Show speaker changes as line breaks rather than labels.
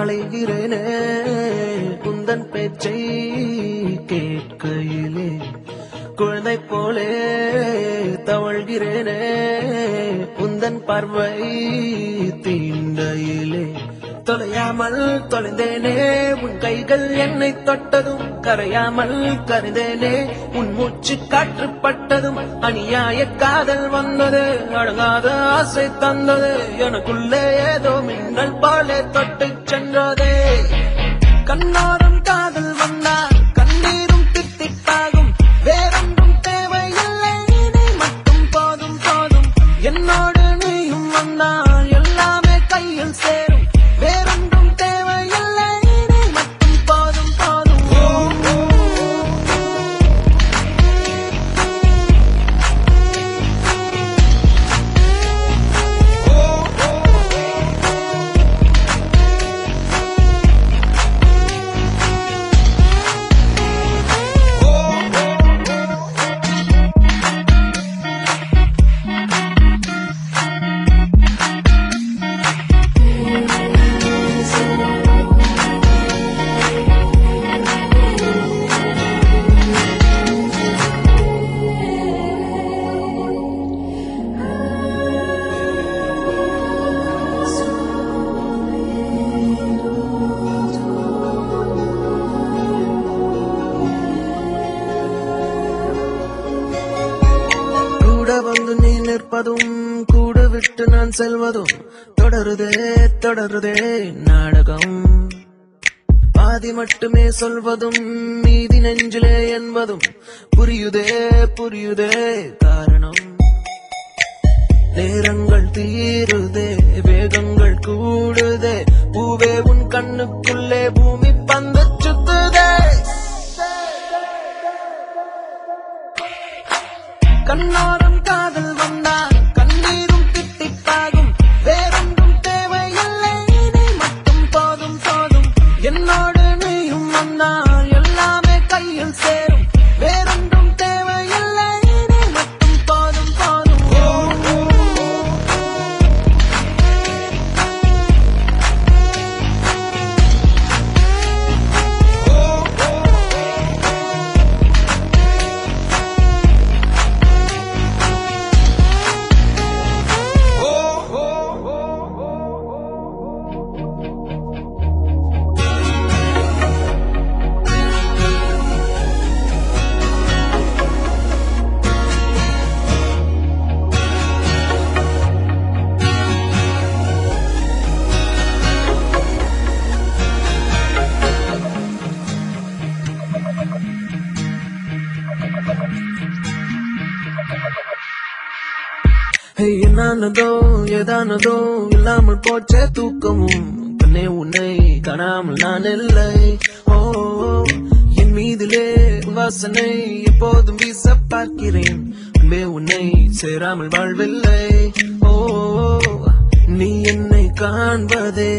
அலைகிறேனே உந்தன் பேச்சை கேட்கையிலே குழந்தை போலே தவழ்கிறேனே உந்தன் பார்வை தீண்டையிலே தொலையாமல் தொலைந்தேனே உன் கைகள் என்னை தொட்டதும் கரையாமல் கரைந்தேனே உன் மூச்சு காற்றுப்பட்டதும் அநியாய காதல் வந்தது அழகாத ஆசை தந்தது எனக்குள்ளே ஏதோ மின்னல் போலே தொட்டு சென்றதே கண்ணோரம் காதல் வந்தால் கண்ணீரும் தித்திப்பாகும் வேறொன்றும் தேவையில்லை நீ மட்டும் போதும் போதும் என்னோடு நீயும் வந்தால் எல்லாமே கையில் சேரும் வேறொன்றும் தேவையில்லை நீ மட்டும் போதும் போதும் வந்து நீ நிற்பதும் கூட விட்டு நான் செல்வதும் தொடருதே தொடருதே நாடகம் பாதி மட்டுமே சொல்வதும் மீதி நெஞ்சிலே என்பதும் புரியுதே புரியுதே காரணம் நேரங்கள் தீருதே வேகங்கள் கூடுதே பூவே உன் கண்ணுக்குள்ளே பூமி பந்து சுத்துதே கண்ணோரம் காதல் வந்தால் கண்ணீரும் தித்திப்பாகும் வேறொன்றும் தேவையில்லை நீ மட்டும் போதும் போதும் என்னோடு நீயும் வந்தால் எல்லாமே கையில் சேரும் வேறொன்றும் தேவையில்லை நீ மட்டும் போதும் போதும் என்னானதோ ஏதானதோ இல்லாமல் போச்சே தூக்கமும் கண்ணே உன்னை காணாமல் நான் இல்லை ஓ என் மீதிலே வாசனை எப்போதும் வீச பார்க்கிறேன் அன்பே உன்னை சேராமல் வாழ்வில்லை ஓ நீ என்னை காண்பதே